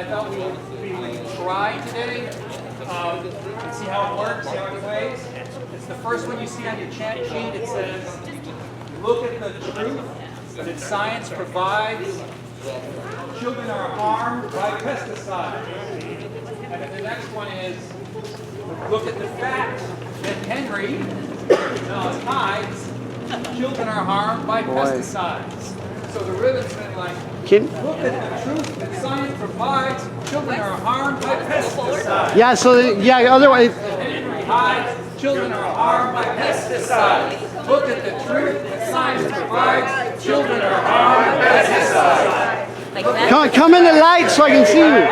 thought we would try today. See how it works, see how it plays. It's the first one you see on your chat sheet. It says, look at the truth that science provides. Children are harmed by pesticides. And then the next one is, look at the fact that Henry hides. Children are harmed by pesticides. So the rhythm's been like, look at the truth that science provides. Children are harmed by pesticides. Yeah, so, otherwise. Henry hides. Children are harmed by pesticides. Look at the truth that science provides. Children are harmed by pesticides. Come in the light so I can see you.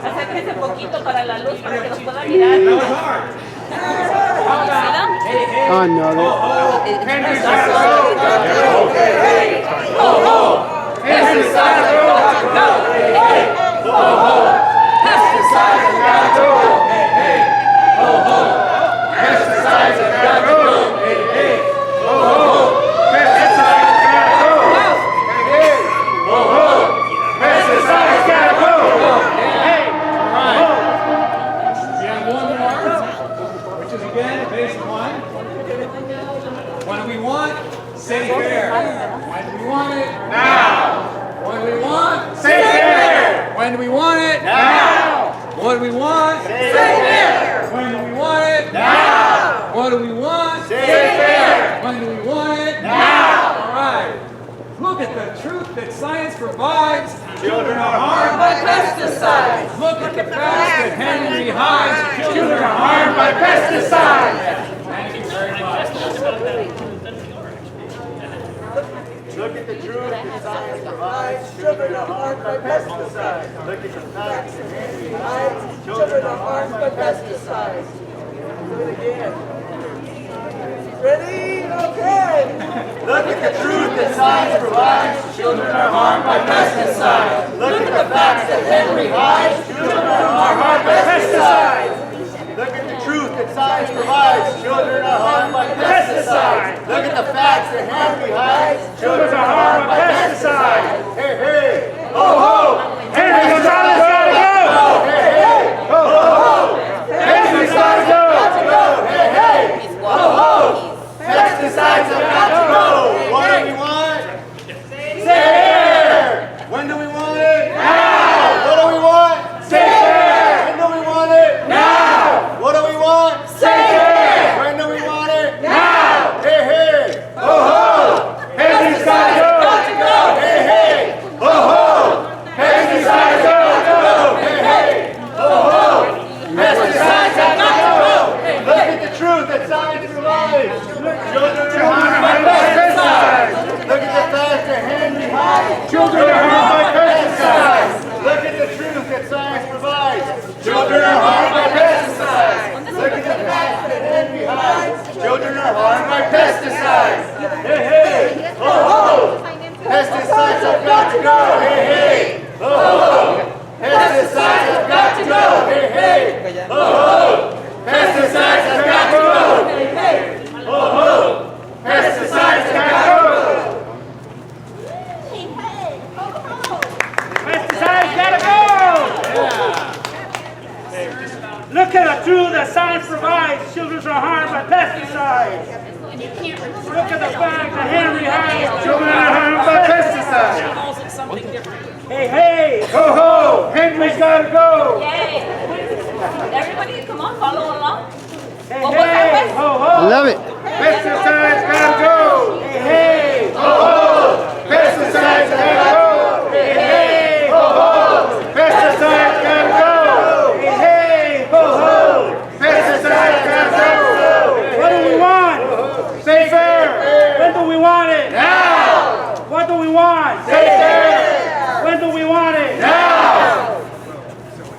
Acérquese poquito para la luz para que los pueda mirar. Oh no. Children are harmed by pesticides. Look at the facts that Henry hides. Children are harmed by pesticides. Thank you very much. Look at the truth that science provides. Children are harmed by pesticides. Look at the facts that Henry hides. Children are harmed by pesticides. Do it again. Ready? Okay. Look at the truth that science provides. Children are harmed by pesticides. Look at the facts that Henry hides. Children are harmed by pesticides. Look at the truth that science provides. Children are harmed by pesticides. Look at the facts that Henry hides. Children are harmed by pesticides. Hey, hey. Ho, ho. Henry Gonzalez gotta go. Hey, hey. Ho, ho. Henry Gonzalez gotta go. Hey, hey. Ho, ho. Pesticides have got to go. What do we want? Safe air. When do we want it? Now. What do we want? Safe air. When do we want it? Now. What do we want? Safe air. When do we want it? Now. Hey, hey. Ho, ho. Pesticides have got to go. Hey, hey. Ho, ho. Pesticides have got to go. Hey, hey. Ho, ho. Pesticides have got to go. Look at the truth that science provides. Children are harmed by pesticides. Look at the facts that Henry hides. Children are harmed by pesticides. Look at the truth that science provides. Children are harmed by pesticides. Look at the facts that Henry hides. Children are harmed by pesticides. Hey, hey, ho, ho. Pesticides have got to go. Hey, hey, ho, ho. Pesticides have got to go. Hey, hey, ho, ho. Pesticides have got to go. Hey, hey. Ho, ho! Pesticides have got to go! Pesticides gotta go! Look at the truth that science provides. Children are harmed by pesticides. Look at the fact that Henry hides. Children are harmed by pesticides. Hey, hey! Ho, ho! Henry's gotta go! Yay! Everybody, come on, follow along. Hey, hey! Ho, ho! I love it. Pesticides gotta go! Hey, hey! Ho, ho! Pesticides gotta go! Hey, hey! Ho, ho! Pesticides gotta go! Hey, hey! Ho, ho! Pesticides gotta go! What do we want? Safe air! When do we want it? Now! What do we want? Safe air! When do we want it? Now!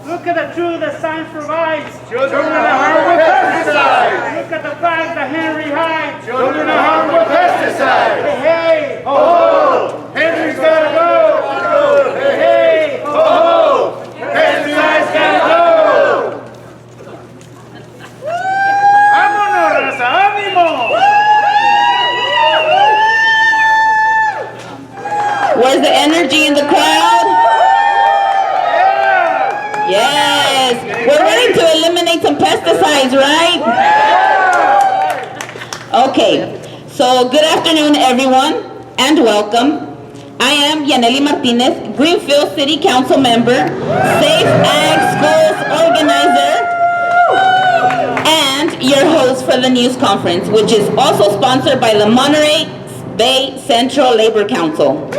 Look at the truth that science provides. Children are harmed with pesticides! Look at the fact that Henry hides. Children are harmed with pesticides! Hey, hey! Ho, ho! Henry's gotta go! Hey, hey! Ho, ho! Pesticides gotta go! ¡Vámonos, raza! ¡Ánimo! Where's the energy in the crowd? Yes. We're ready to eliminate some pesticides, right? Okay. So good afternoon, everyone, and welcome. I am Yaneli Martinez, Greenfield City Council member, Safe Ag Schools organizer, and your host for the news conference, which is also sponsored by the Monterey Bay Central Labor Council.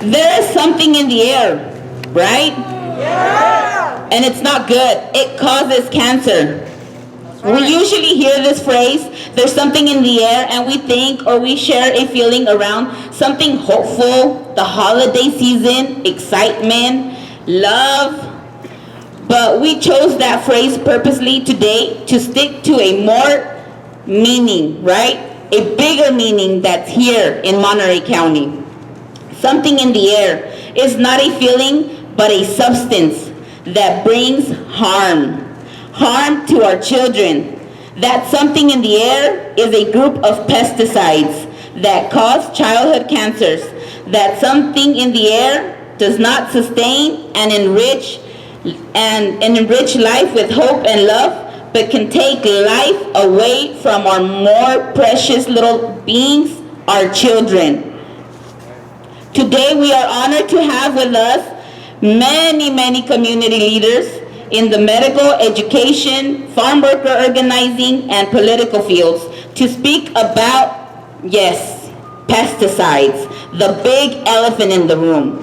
There is something in the air, right? And it's not good. It causes cancer. We usually hear this phrase, there's something in the air, and we think or we share a feeling around something hopeful, the holiday season, excitement, love. But we chose that phrase purposely today to stick to a more meaning, right? A bigger meaning that's here in Monterey County. Something in the air is not a feeling, but a substance that brings harm to our children. That something in the air is a group of pesticides that cause childhood cancers. That something in the air does not sustain and enrich life with hope and love, but can take life away from our more precious little beings, our children. Today we are honored to have with us many community leaders in the medical, education, farm worker organizing, and political fields to speak about, yes, pesticides, the big elephant in the room.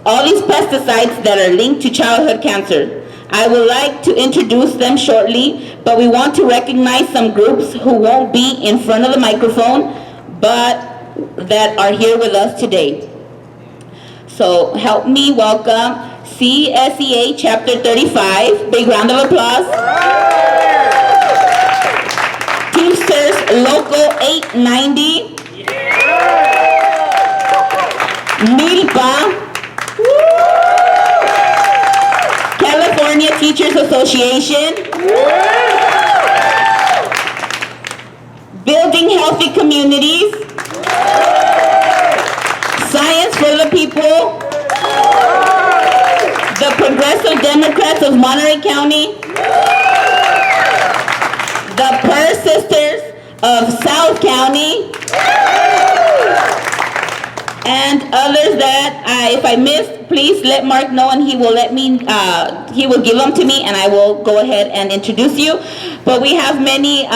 All these pesticides that are linked to childhood cancer. I would like to introduce them shortly, but we want to recognize some groups who won't be in front of the microphone, but that are here with us today. So help me welcome CSEA Chapter 35. Big round of applause. Teamsters Local 890. Milpa. California Teachers Association. Building Healthy Communities. Science for the People. The Progressive Democrats of Monterey County. The Purr Sisters of South County. And others that if I missed, please let Mark know and he will let me, he will give them to me and I will go ahead and introduce you. But we have many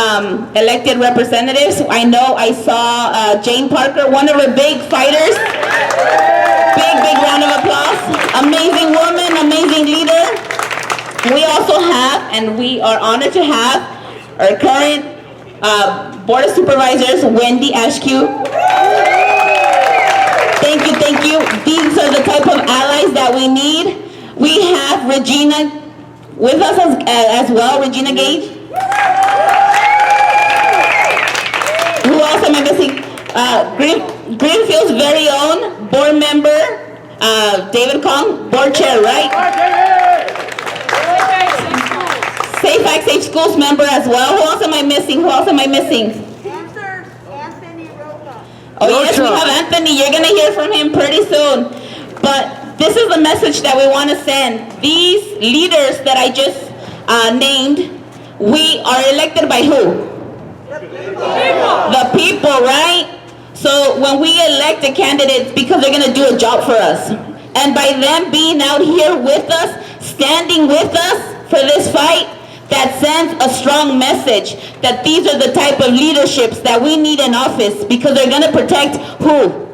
elected representatives. I know I saw Jane Parker, one of our big fighters. Big round of applause. Amazing woman, amazing leader. We also have, and we are honored to have, our current Board of Supervisors, Wendy Ashkew. Thank you. These are the type of allies that we need. We have Regina with us as well, Regina Gage. Who else am I missing? Greenfield's very own board member, David Kong, board chair, right? Safe Ag Safe Schools member as well. Who else am I missing? Oh yes, we have Anthony. You're going to hear from him pretty soon. But this is the message that we want to send. These leaders that I just named, we are elected by who? The people, right? So when we elect the candidates, because they're going to do a job for us. And by them being out here with us, standing with us for this fight, that sends a strong message that these are the type of leaderships that we need in office because they're going to protect who?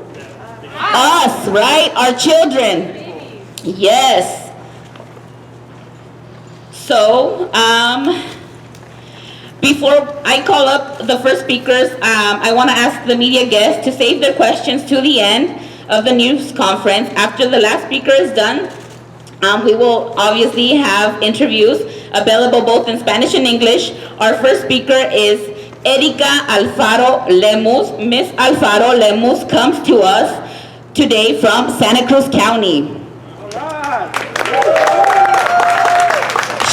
Us, right? Our children. Yes. So, before I call up the first speakers, I want to ask the media guests to save their questions to the end of the news conference. After the last speaker is done, we will obviously have interviews available both in Spanish and English. Our first speaker is Erika Alfaro Lemmos. Miss Alfaro Lemmos comes to us today from Santa Cruz County.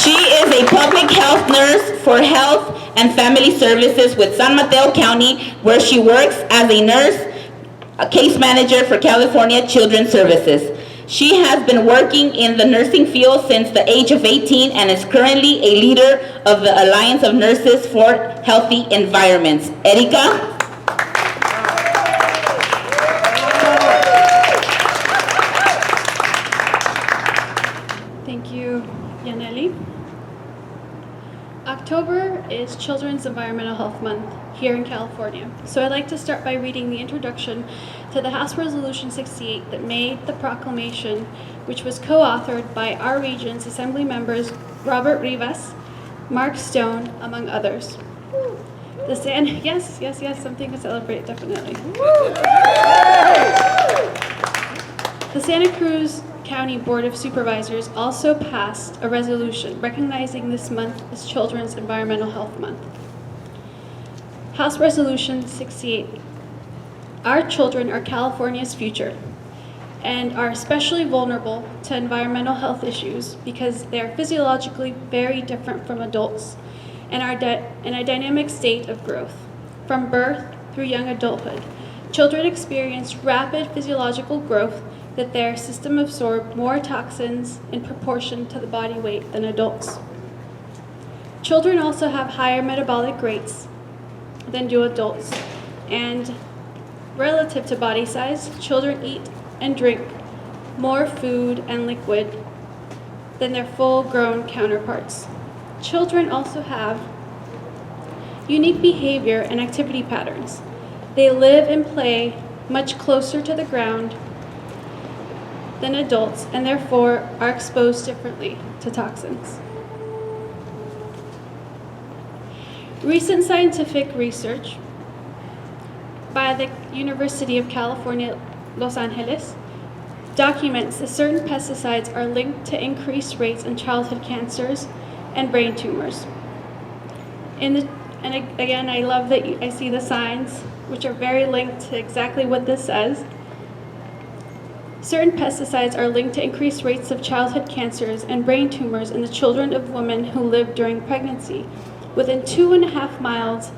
She is a public health nurse for Health and Family Services with San Mateo County, where she works as a nurse, a case manager for California Children's Services. She has been working in the nursing field since the age of 18 and is currently a leader of the Alliance of Nurses for Healthy Environments. Erika? Thank you, Yaneli. October is Children's Environmental Health Month here in California. So I'd like to start by reading the introduction to the House Resolution 68 that made the proclamation, which was co-authored by our region's Assembly members Robert Rivas, Mark Stone, among others. Yes, something to celebrate, definitely. The Santa Cruz County Board of Supervisors also passed a resolution recognizing this month as Children's Environmental Health Month. House Resolution 68. Our children are California's future and are especially vulnerable to environmental health issues because they are physiologically very different from adults and are in a dynamic state of growth. From birth through young adulthood, children experience rapid physiological growth that their system absorbs more toxins in proportion to the body weight than adults. Children also have higher metabolic rates than do adults, and relative to body size, children eat and drink more food and liquid than their full-grown counterparts. Children also have unique behavior and activity patterns. They live and play much closer to the ground than adults and therefore are exposed differently to toxins. Recent scientific research by the University of California, Los Angeles documents that certain pesticides are linked to increased rates in childhood cancers and brain tumors. And again, I love that I see the signs, which are very linked to exactly what this says. Certain pesticides are linked to increased rates of childhood cancers and brain tumors in the children of women who live during pregnancy, within 2.5 miles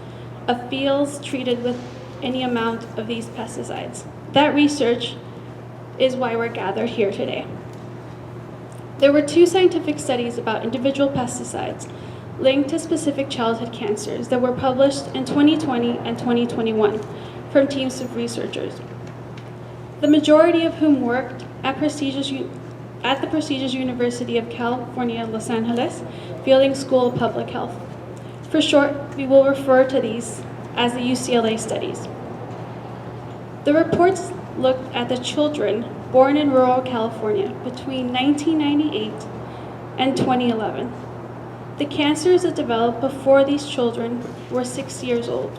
of fields treated with any amount of these pesticides. That research is why we're gathered here today. There were 2 scientific studies about individual pesticides linked to specific childhood cancers that were published in 2020 and 2021 from teams of researchers, the majority of whom worked at the prestigious University of California, Los Angeles, Fielding School of Public Health. For short, we will refer to these as the UCLA studies. The reports looked at the children born in rural California between 1998 and 2011. The cancers that developed before these children were 6 years old.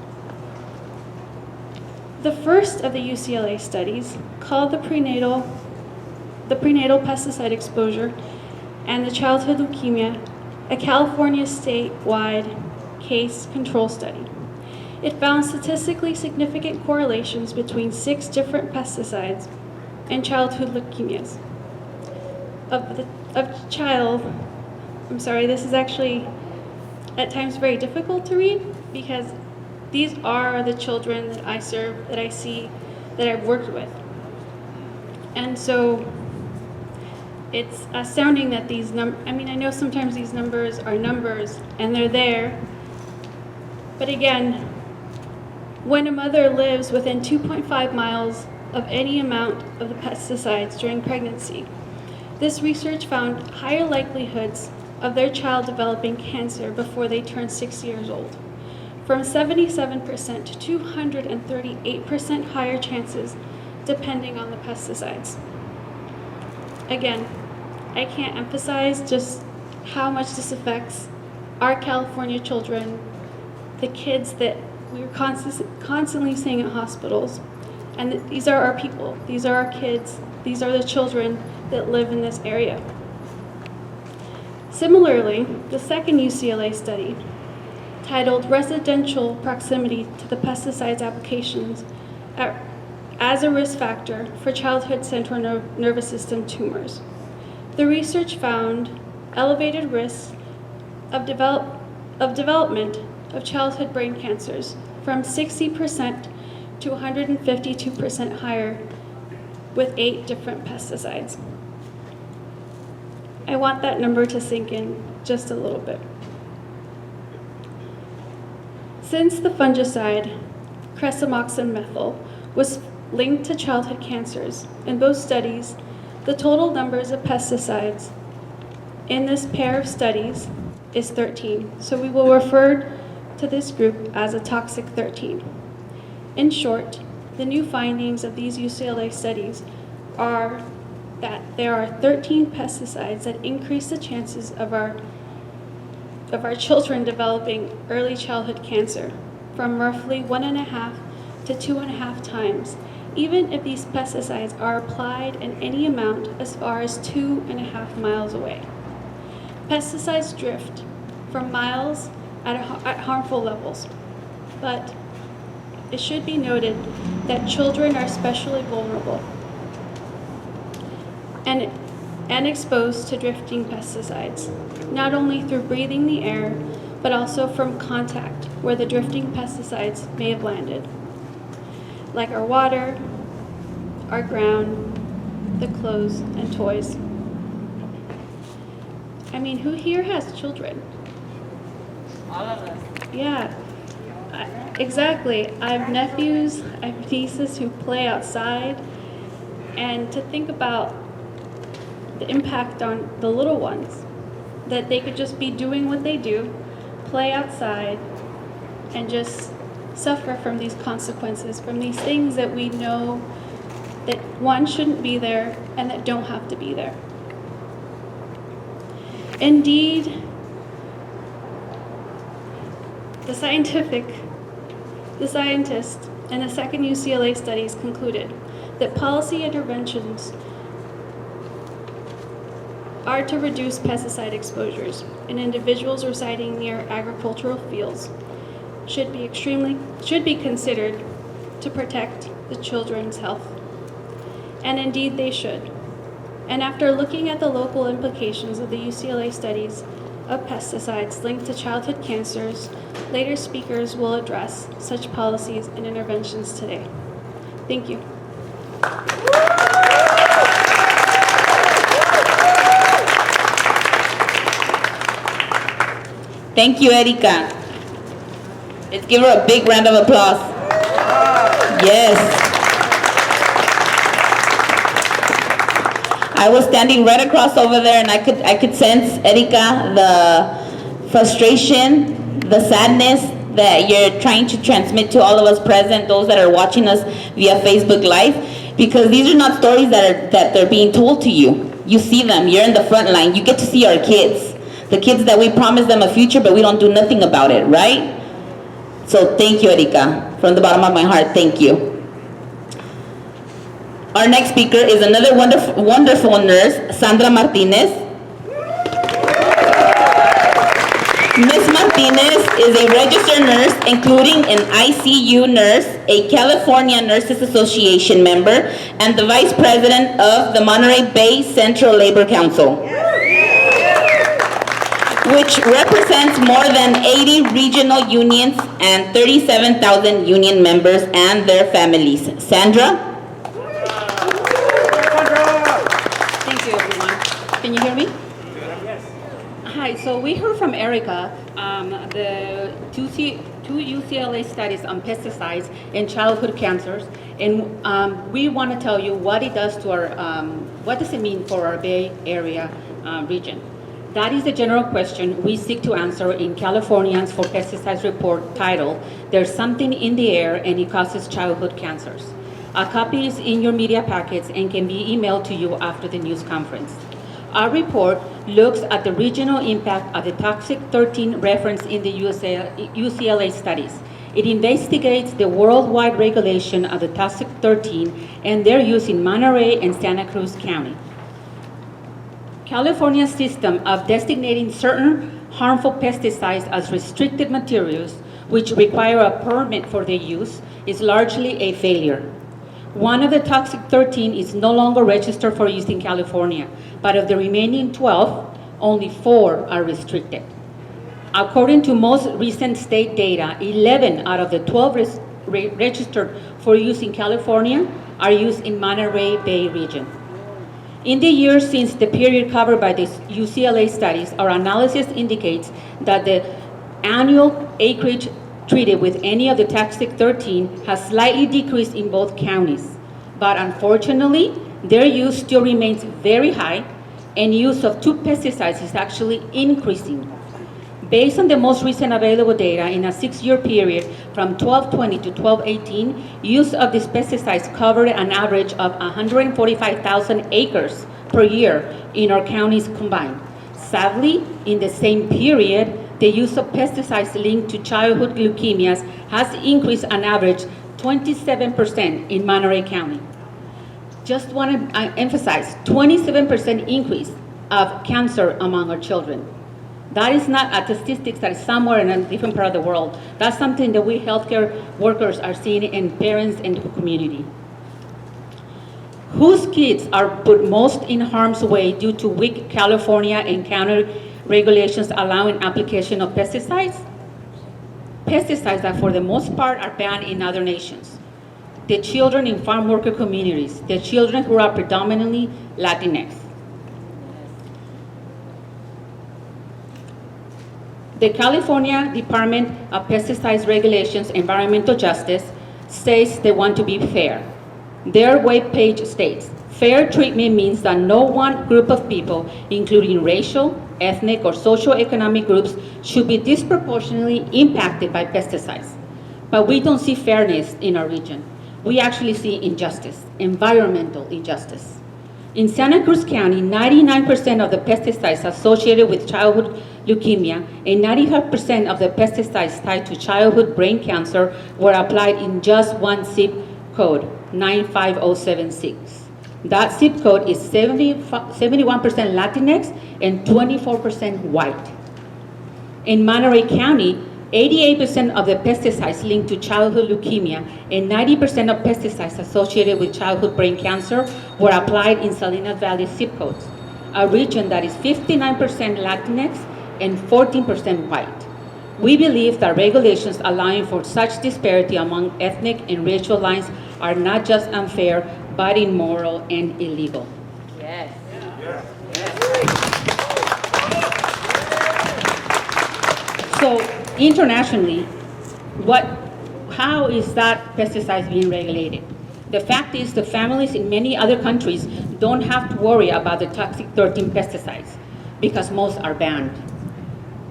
The first of the UCLA studies, called the prenatal pesticide exposure and the childhood leukemia, a California statewide case control study. It found statistically significant correlations between 6 different pesticides and childhood leukemias. This is actually at times very difficult to read because these are the children that I serve, that I see, that I've worked with. And so it's astounding that these I know sometimes these numbers are numbers and they're there, but again, when a mother lives within 2.5 miles of any amount of the pesticides during pregnancy, this research found higher likelihoods of their child developing cancer before they turn 6 years old, from 77% to 238% higher chances depending on the pesticides. Again, I can't emphasize just how much this affects our California children, the kids that we're constantly seeing at hospitals. And these are our people, these are our kids, these are the children that live in this area. Similarly, the second UCLA study, titled Residential Proximity to the Pesticides Applications as a Risk Factor for Childhood Central Nervous System Tumors. The research found elevated risks of of development of childhood brain cancers from 60% to 152% higher with 8 different pesticides. I want that number to sink in just a little bit. Since the fungicide cresomoxin-methyl was linked to childhood cancers, in both studies, the total numbers of pesticides in this pair of studies is 13. So we will refer to this group as a toxic 13. In short, the new findings of these UCLA studies are that there are 13 pesticides that increase the chances of our children developing early childhood cancer from roughly 1.5 to 2.5 times, even if these pesticides are applied in any amount as far as 2.5 miles away. Pesticides drift from miles at harmful levels, but it should be noted that children are especially vulnerable and exposed to drifting pesticides, not only through breathing the air, but also from contact where the drifting pesticides may have landed, like our water, our ground, the clothes, and toys. I mean, who here has children? All of us. Yeah, exactly. I have nephews, I have nieces who play outside, and to think about the impact on the little ones, that they could just be doing what they do, play outside, and just suffer from these consequences, from these things that we know that one shouldn't be there and that don't have to be there. Indeed, the scientists in the second UCLA studies concluded that policy interventions are to reduce pesticide exposures in individuals residing near agricultural fields should be considered to protect the children's health. And indeed they should. And after looking at the local implications of the UCLA studies of pesticides linked to childhood cancers, later speakers will address such policies and interventions today. Thank you. Thank you, Erika. Let's give her a big round of applause. Yes. I was standing right across over there, and I could sense, Erika, the frustration, the sadness that you're trying to transmit to all of us present, those that are watching us via Facebook Live, because these are not stories that they're being told to you. You see them. You're in the front line. You get to see our kids. The kids that we promise them a future, but we don't do nothing about it, right? So thank you, Erika. From the bottom of my heart, thank you. Our next speaker is another wonderful nurse, Sandra Martinez. Ms. Martinez is a registered nurse, including an ICU nurse, a California Nurses Association member, and the vice president of the Monterey Bay Central Labor Council, which represents more than 80 regional unions and 37,000 union members and their families. Sandra? Thank you, everyone. Can you hear me? Yes. Hi, so we heard from Erica the two UCLA studies on pesticides and childhood cancers, and we want to tell you what it does to our, what does it mean for our Bay Area region. That is the general question we seek to answer in Californians for Pesticides report titled, There's Something in the Air and It Causes Childhood Cancers. A copy is in your media packets and can be emailed to you after the news conference. Our report looks at the regional impact of the Toxic 13 referenced in the UCLA studies. It investigates the worldwide regulation of the Toxic 13 and their use in Monterey and Santa Cruz County. California's system of designating certain harmful pesticides as restricted materials, which require a permit for their use, is largely a failure. One of the Toxic 13 is no longer registered for use in California, but of the remaining 12, only 4 are restricted. According to most recent state data, 11 out of the 12 registered for use in California are used in Monterey Bay region. In the years since the period covered by the UCLA studies, our analysis indicates that the annual acreage treated with any of the Toxic 13 has slightly decreased in both counties. But unfortunately, their use still remains very high, and use of 2 pesticides is actually increasing. Based on the most recent available data in a 6-year period from 1220 to 1218, use of these pesticides covered an average of 145,000 acres per year in our counties combined. Sadly, in the same period, the use of pesticides linked to childhood leukemias has increased an average 27% in Monterey County. Just want to emphasize, 27% increase of cancer among our children. That is not a statistic that is somewhere in a different part of the world. That's something that we healthcare workers are seeing in parents and the community. Whose kids are put most in harm's way due to weak California and county regulations allowing application of pesticides? Pesticides that for the most part are banned in other nations. The children in farm worker communities, the children who are predominantly Latinx. The California Department of Pesticides Regulations Environmental Justice says they want to be fair. Their webpage states, fair treatment means that no one group of people, including racial, ethnic, or socioeconomic groups, should be disproportionately impacted by pesticides. But we don't see fairness in our region. We actually see injustice, environmental injustice. In Santa Cruz County, 99% of the pesticides associated with childhood leukemia and 95% of the pesticides tied to childhood brain cancer were applied in just one zip code, 95076. That zip code is 71% Latinx and 24% white. In Monterey County, 88% of the pesticides linked to childhood leukemia and 90% of pesticides associated with childhood brain cancer were applied in Salinas Valley zip codes, a region that is 59% Latinx and 14% white. We believe that regulations allowing for such disparity among ethnic and racial lines are not just unfair, but immoral and illegal. Yes. So internationally, how is that pesticides being regulated? The fact is the families in many other countries don't have to worry about the toxic 13 pesticides because most are banned.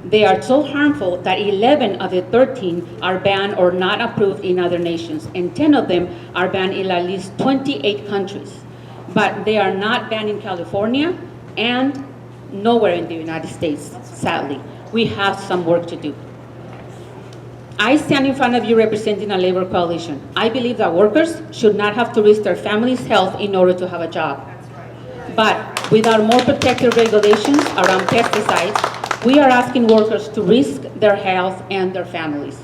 They are so harmful that 11 of the 13 are banned or not approved in other nations, and 10 of them are banned in at least 28 countries. But they are not banned in California and nowhere in the United States, sadly. We have some work to do. I stand in front of you representing a labor coalition. I believe that workers should not have to risk their family's health in order to have a job. But without more protective regulations around pesticides, we are asking workers to risk their health and their families.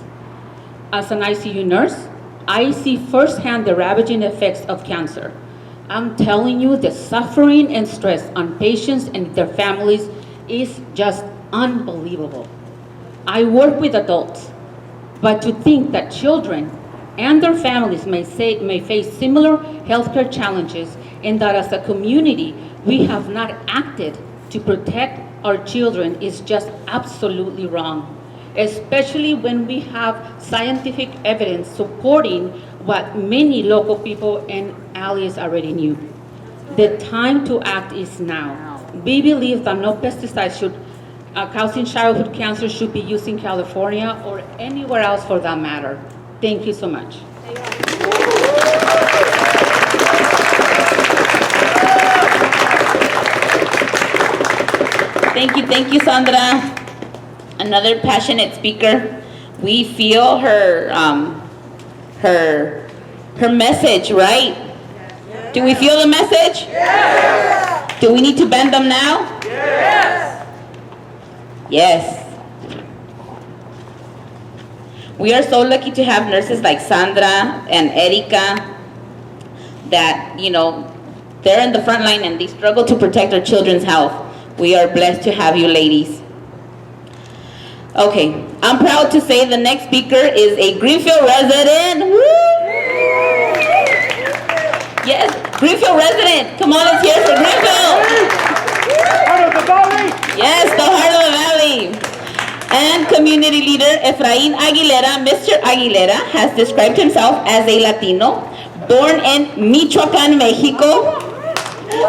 As an ICU nurse, I see firsthand the ravaging effects of cancer. I'm telling you, the suffering and stress on patients and their families is just unbelievable. I work with adults, but to think that children and their families may face similar healthcare challenges, and that as a community we have not acted to protect our children is just absolutely wrong, especially when we have scientific evidence supporting what many local people and allies already knew. The time to act is now. We believe that no pesticides causing childhood cancer should be used in California or anywhere else for that matter. Thank you so much. Thank you, Sandra. Another passionate speaker. We feel her message, right? Do we feel the message? Yes. Do we need to bend them now? Yes. Yes. We are so lucky to have nurses like Sandra and Erika that, they're in the front line and they struggle to protect our children's health. We are blessed to have you ladies. Okay, I'm proud to say the next speaker is a Greenfield resident. Woo! Yes, Greenfield resident. Come on, let's hear it for Greenfield. Heart of the valley. Yes, the heart of the valley. And community leader Efrain Aguilera. Mr. Aguilera has described himself as a Latino born in Michoacan, Mexico,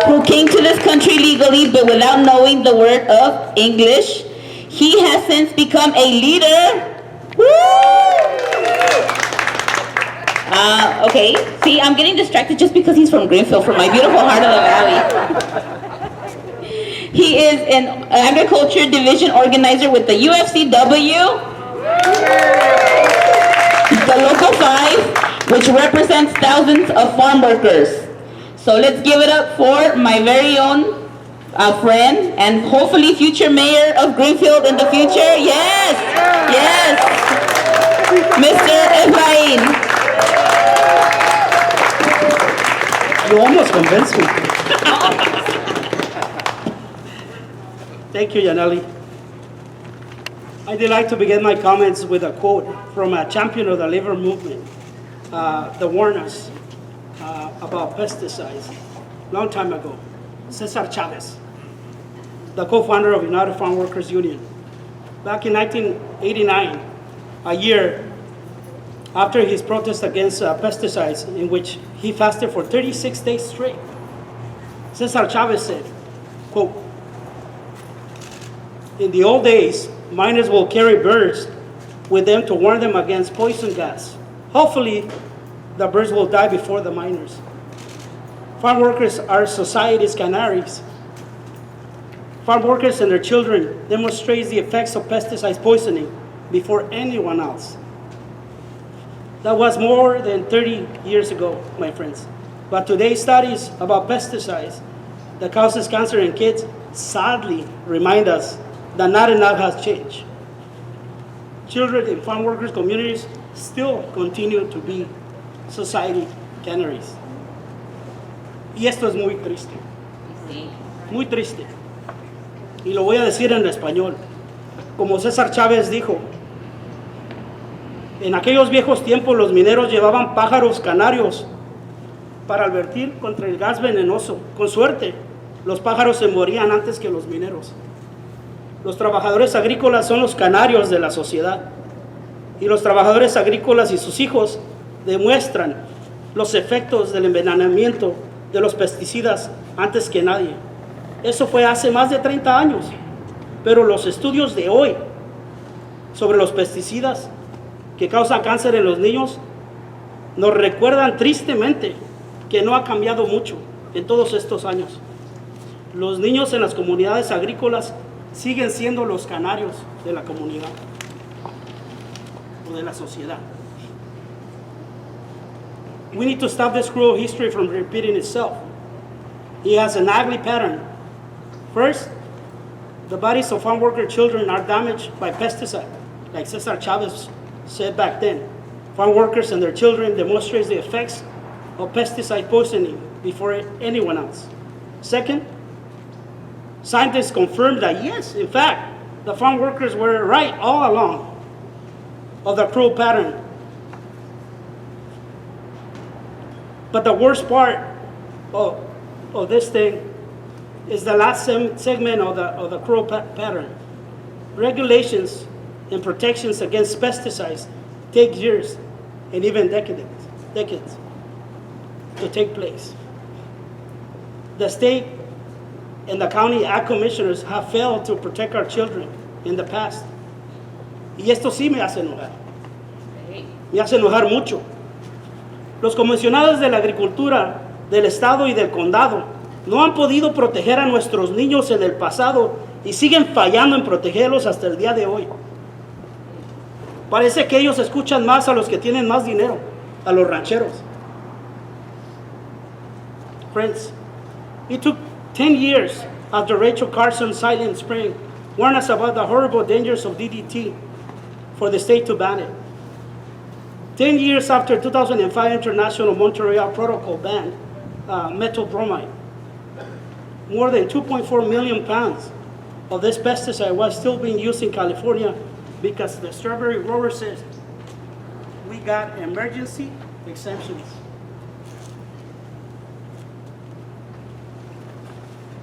who came to this country legally but without knowing the word of English. He has since become a leader. Okay, see, I'm getting distracted just because he's from Greenfield, from my beautiful heart of the valley. He is an agriculture division organizer with the UFCW, the Local 5, which represents thousands of farm workers. So let's give it up for my very own friend and hopefully future mayor of Greenfield in the future. Yes, yes, Mr. Efrain. You almost convinced me. Thank you, Yaneli. I would like to begin my comments with a quote from a champion of the labor movement that warned us about pesticides long time ago, Cesar Chavez, the co-founder of United Farm Workers Union. Back in 1989, a year after his protest against pesticides, in which he fasted for 36 days straight, Cesar Chavez said, quote, "In the old days, miners will carry birds with them to warn them against poison gas. Hopefully, the birds will die before the miners. Farm workers are society's canaries. Farm workers and their children demonstrate the effects of pesticide poisoning before anyone else." That was more than 30 years ago, my friends. But today's studies about pesticides that causes cancer in kids sadly remind us that not enough has changed. Children in farm workers communities still continue to be society canaries. Y esto es muy triste. Muy triste. Y lo voy a decir en español. Como César Chávez dijo, en aquellos viejos tiempos los mineros llevaban pájaros canarios para advertir contra el gas venenoso. Con suerte, los pájaros se morían antes que los mineros. Los trabajadores agrícolas son los canarios de la sociedad. Y los trabajadores agrícolas y sus hijos demuestran los efectos del envenenamiento de los pesticidas antes que nadie. Eso fue hace más de 30 años. Pero los estudios de hoy sobre los pesticidas que causan cáncer en los niños nos recuerdan tristemente que no ha cambiado mucho en todos estos años. Los niños en las comunidades agrícolas siguen siendo los canarios de la comunidad o de la sociedad. We need to stop this cruel history from repeating itself. It has an ugly pattern. First, the bodies of farm worker children are damaged by pesticide, like Cesar Chavez said back then. Farm workers and their children demonstrate the effects of pesticide poisoning before anyone else. Second, scientists confirmed that yes, in fact, the farm workers were right all along of the cruel pattern. But the worst part of this thing is the last segment of the cruel pattern. Regulations and protections against pesticides take years and even decades to take place. The state and the county ag commissioners have failed to protect our children in the past. Y esto sí me hace enojar. Me hace enojar mucho. Los comisionados de la agricultura del estado y del condado no han podido proteger a nuestros niños en el pasado y siguen fallando en protegerlos hasta el día de hoy. Parece que ellos escuchan más a los que tienen más dinero, a los rancheros. Friends, it took 10 years after Rachel Carson's Silent Spring warned us about the horrible dangers of DDT for the state to ban it. 10 years after 2005 International Monterey Protocol banned methyl bromide. More than 2.4 million pounds of this pesticide was still being used in California because the strawberry grower says we got emergency exemptions.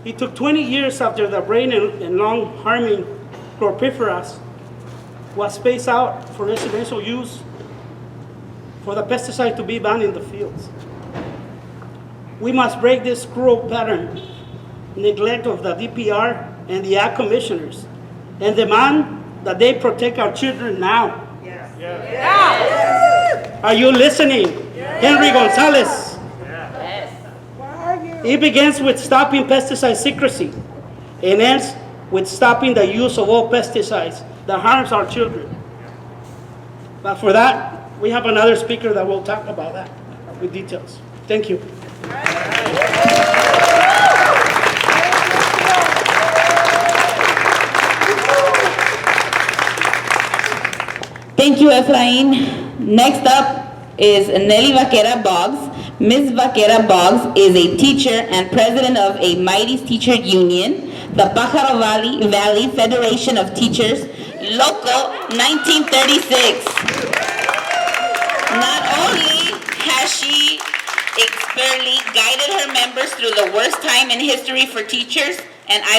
It took 20 years after the brain and lung harming chlorpyrifos was spaced out for residential use for the pesticide to be banned in the fields. We must break this cruel pattern, neglect of the DPR and the Ag commissioners, and demand that they protect our children now. Yes. Are you listening? Henry Gonzalez. It begins with stopping pesticide secrecy and ends with stopping the use of all pesticides that harms our children. But for that, we have another speaker that will talk about that with details. Thank you. Thank you, Efrain. Next up is Nelly Vaquera Boggs. Ms. Vaquera Boggs is a teacher and president of a Mighty's Teacher Union, the Pajaro Valley Federation of Teachers, Local 1936. Not only has she expertly guided her members through the worst time in history for teachers, and I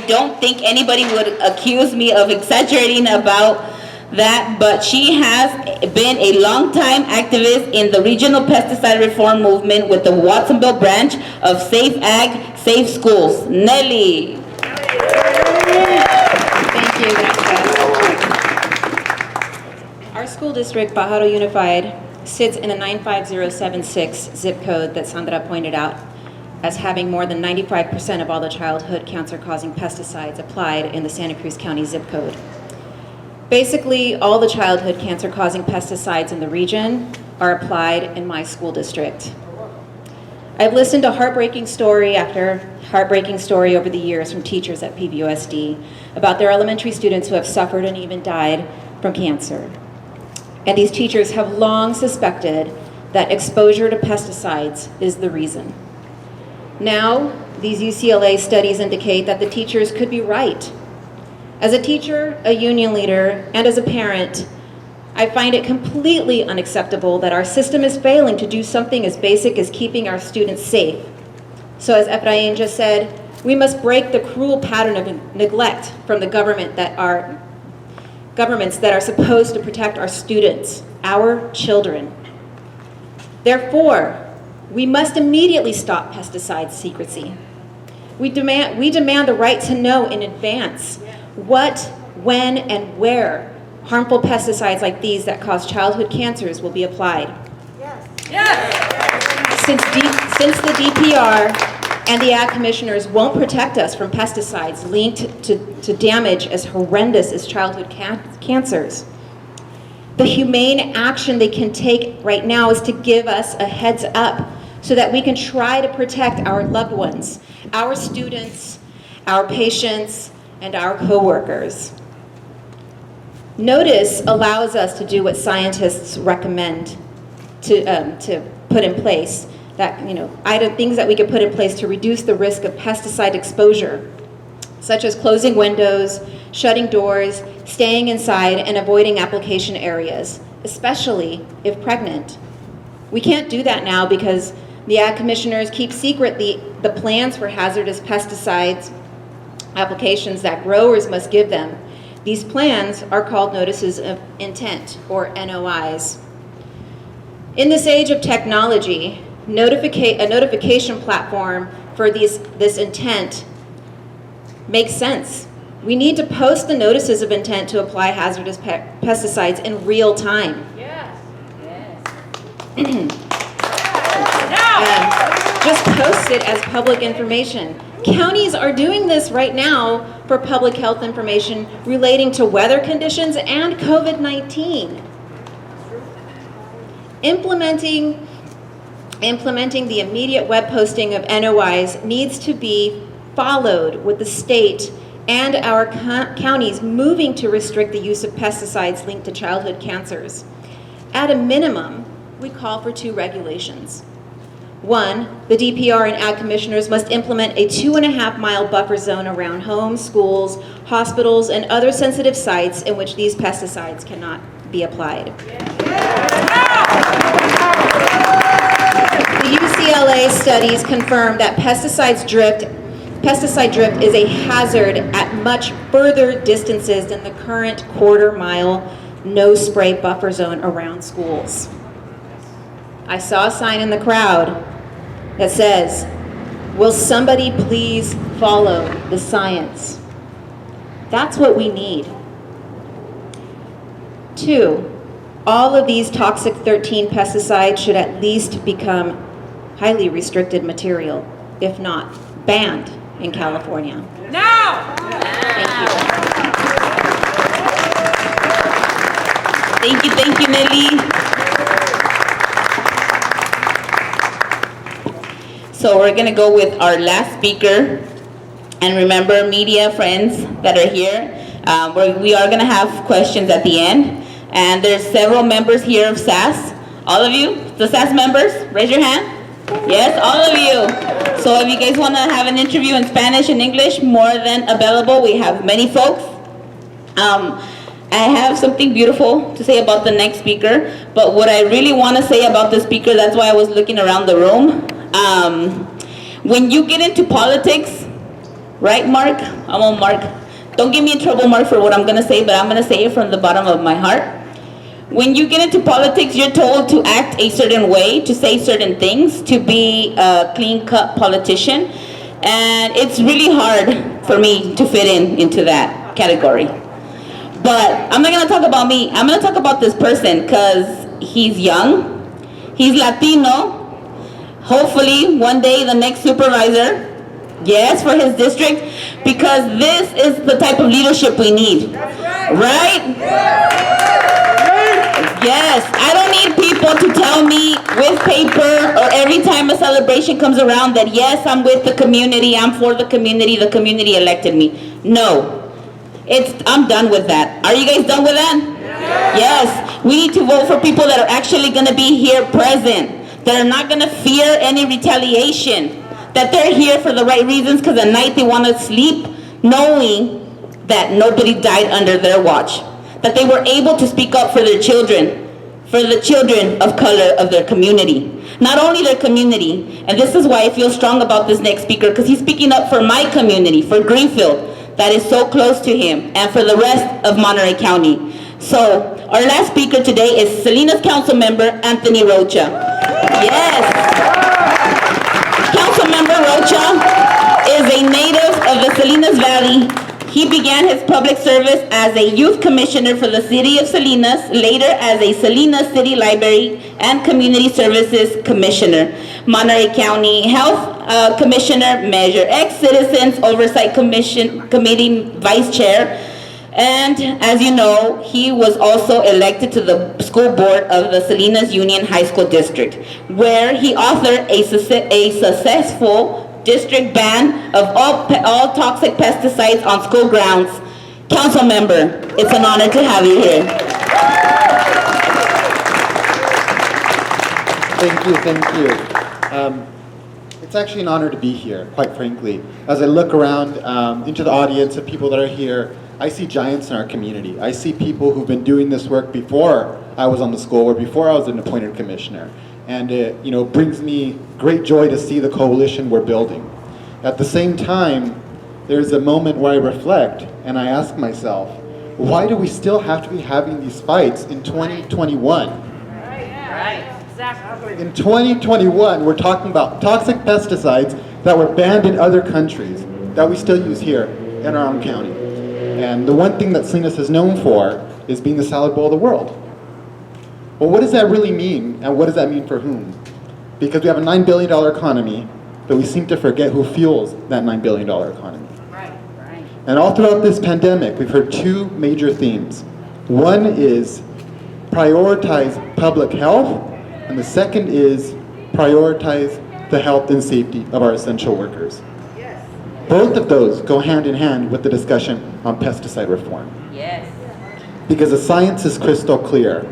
don't think anybody would accuse me of exaggerating about that, but she has been a longtime activist in the regional pesticide reform movement with the Watsonville branch of Safe Ag, Safe Schools. Nelly. Thank you, gracias. Our school district, Pajaro Unified, sits in a 95076 zip code that Sandra pointed out as having more than 95% of all the childhood cancer-causing pesticides applied in the Santa Cruz County zip code. Basically, all the childhood cancer-causing pesticides in the region are applied in my school district. I've listened to heartbreaking story after heartbreaking story over the years from teachers at PVUSD about their elementary students who have suffered and even died from cancer. And these teachers have long suspected that exposure to pesticides is the reason. Now, these UCLA studies indicate that the teachers could be right. As a teacher, a union leader, and as a parent, I find it completely unacceptable that our system is failing to do something as basic as keeping our students safe. So as Efrain just said, we must break the cruel pattern of neglect from the governments that are supposed to protect our students, our children. Therefore, we must immediately stop pesticide secrecy. We demand the right to know in advance what, when, and where harmful pesticides like these that cause childhood cancers will be applied. Yes. Since the DPR and the Ag commissioners won't protect us from pesticides linked to damage as horrendous as childhood cancers, the humane action they can take right now is to give us a heads up so that we can try to protect our loved ones, our students, our patients, and our coworkers. Notice allows us to do what scientists recommend to put in place, that, things that we can put in place to reduce the risk of pesticide exposure, such as closing windows, shutting doors, staying inside, and avoiding application areas, especially if pregnant. We can't do that now because the Ag commissioners keep secret the plans for hazardous pesticides applications that growers must give them. These plans are called notices of intent, or NOIs. In this age of technology, a notification platform for this intent makes sense. We need to post the notices of intent to apply hazardous pesticides in real time. Yes. Just post it as public information. Counties are doing this right now for public health information relating to weather conditions and COVID-19. Implementing the immediate web posting of NOIs needs to be followed with the state and our counties moving to restrict the use of pesticides linked to childhood cancers. At a minimum, we call for 2 regulations. 1, the DPR and ag commissioners must implement a 2.5-mile buffer zone around homes, schools, hospitals, and other sensitive sites in which these pesticides cannot be applied. The UCLA studies confirm that pesticide drift is a hazard at much further distances than the current quarter-mile no-spray buffer zone around schools. I saw a sign in the crowd that says, "Will somebody please follow the science?" That's what we need. 2, all of these toxic 13 pesticides should at least become highly restricted material, if not banned in California. Now! Thank you, Nelly. So we're gonna go with our last speaker. And remember, media friends that are here, we are gonna have questions at the end. And there's several members here of SAS. All of you, the SAS members, raise your hand. Yes, all of you. So if you guys wanna have an interview in Spanish and English, more than available. We have many folks. I have something beautiful to say about the next speaker, but what I really wanna say about the speaker, that's why I was looking around the room. When you get into politics, right, Mark? I'm on Mark. Don't get me in trouble, Mark, for what I'm gonna say, but I'm gonna say it from the bottom of my heart. When you get into politics, you're told to act a certain way, to say certain things, to be a clean-cut politician, and it's really hard for me to fit into that category. But I'm not gonna talk about me. I'm gonna talk about this person because he's young, he's Latino, hopefully one day the next supervisor, yes, for his district, because this is the type of leadership we need, right? Yes, I don't need people to tell me with paper or every time a celebration comes around that yes, I'm with the community, I'm for the community elected me. No, I'm done with that. Are you guys done with that? Yes, we need to vote for people that are actually gonna be here present, that are not gonna fear any retaliation, that they're here for the right reasons because at night they wanna sleep knowing that nobody died under their watch, that they were able to speak up for their children, for the children of color of their community. Not only their community, and this is why I feel strong about this next speaker, because he's speaking up for my community, for Greenfield, that is so close to him, and for the rest of Monterey County. So, our last speaker today is Salinas Council Member Anthony Rocha. Yes! Councilmember Rocha is a native of the Salinas Valley. He began his public service as a youth commissioner for the city of Salinas, later as a Salinas City Library and Community Services Commissioner, Monterey County Health Commissioner, Measure X Citizens Oversight Committee Vice Chair, and as you know, he was also elected to the school board of the Salinas Union High School District, where he authored a successful district ban of all toxic pesticides on school grounds. Council member, it's an honor to have you here. Thank you. It's actually an honor to be here, quite frankly. As I look around into the audience of people that are here, I see giants in our community. I see people who've been doing this work before I was on the school board, before I was an appointed commissioner. And it brings me great joy to see the coalition we're building. At the same time, there's a moment where I reflect and I ask myself, why do we still have to be having these fights in 2021? Right, exactly. In 2021, we're talking about toxic pesticides that were banned in other countries that we still use here in our own county. And the one thing that Salinas is known for is being the salad bowl of the world. Well, what does that really mean, and what does that mean for whom? Because we have a $9 billion economy, but we seem to forget who fuels that $9 billion economy. Right. And all throughout this pandemic, we've heard two major themes. One is prioritize public health, and the second is prioritize the health and safety of our essential workers. Yes. Both of those go hand in hand with the discussion on pesticide reform. Yes. Because the science is crystal clear.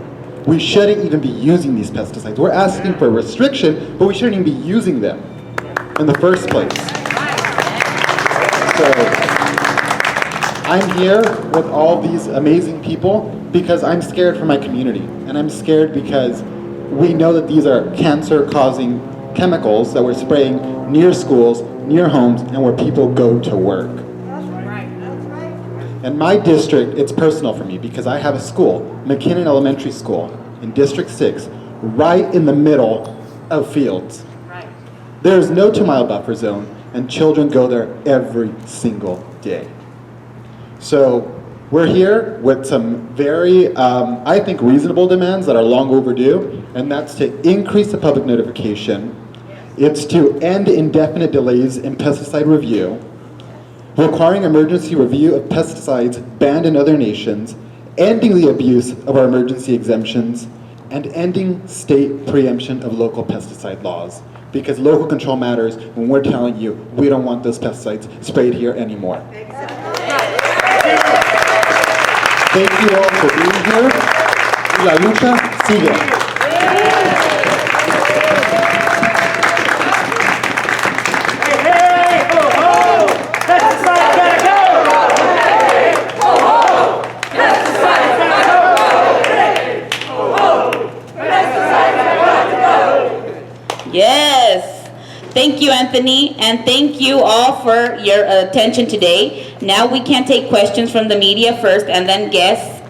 we shouldn't even be using these pesticides. We're asking for a restriction, but we shouldn't even be using them in the first place. So I'm here with all these amazing people because I'm scared for my community. And I'm scared because we know that these are cancer-causing chemicals that we're spraying near schools, near homes, and where people go to work. In my district, it's personal for me because I have a school, McKinnon Elementary School, in District 6, right in the middle of fields. There's no 2-mile buffer zone, and children go there every single day. So we're here with some very, I think, reasonable demands that are long overdue, and that's to increase the public notification. It's to end indefinite delays in pesticide review, requiring emergency review of pesticides banned in other nations, ending the abuse of our emergency exemptions, and ending state preemption of local pesticide laws. Because local control matters when we're telling you we don't want those pesticides sprayed here anymore. Thank you all for being here. La lucha sigue. Yes. Thank you, Anthony, and thank you all for your attention today. Now we can take questions from the media first and then guests,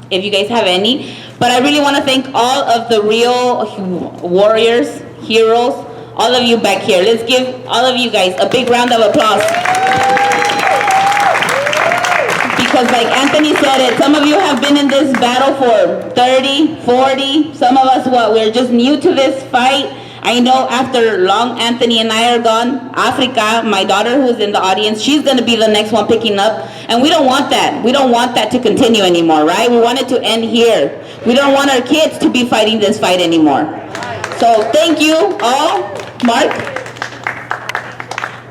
if you guys have any. But I really want to thank all of the real warriors, heroes, all of you back here. Let's give all of you guys a big round of applause. Because like Anthony said it, some of you have been in this battle for 30, 40, some of us, we're just new to this fight. I know after long Anthony and I are gone, Africa, my daughter who's in the audience, she's going to be the next one picking up. And we don't want that. We don't want that to continue anymore, right? We want it to end here. We don't want our kids to be fighting this fight anymore. So thank you all. Mark?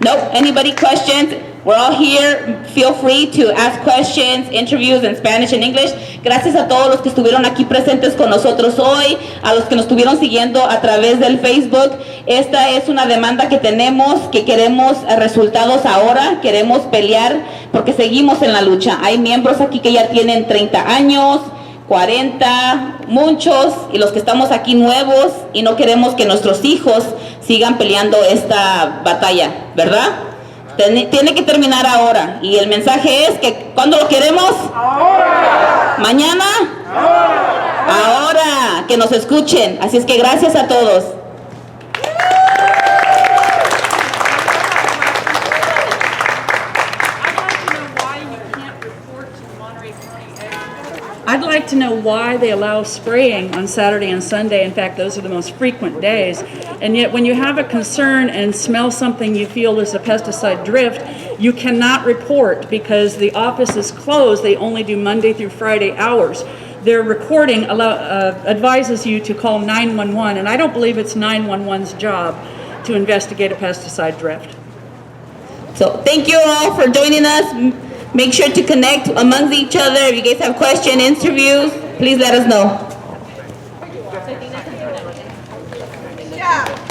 Nope. Anybody questions? We're all here. Feel free to ask questions, interviews in Spanish and English. Gracias a todos los que estuvieron aquí presentes con nosotros hoy, a los que nos estuvieron siguiendo a través del Facebook. Esta es una demanda que tenemos, que queremos resultados ahora, queremos pelear porque seguimos en la lucha. Hay miembros aquí que ya tienen 30 años, 40, muchos, y los que estamos aquí nuevos y no queremos que nuestros hijos sigan peleando esta batalla, ¿verdad? Tiene que terminar ahora. Y el mensaje es que ¿cuándo lo queremos? Ahora. ¿Mañana? Ahora. Ahora. Que nos escuchen. Así es que gracias a todos. I'd like to know why they allow spraying on Saturday and Sunday. In fact, those are the most frequent days. And yet when you have a concern and smell something you feel is a pesticide drift, you cannot report because the office is closed. They only do Monday through Friday hours. Their recording advises you to call 911, and I don't believe it's 911's job to investigate a pesticide drift. So thank you all for joining us. Make sure to connect amongst each other. If you guys have questions, interviews, please let us know. Yeah.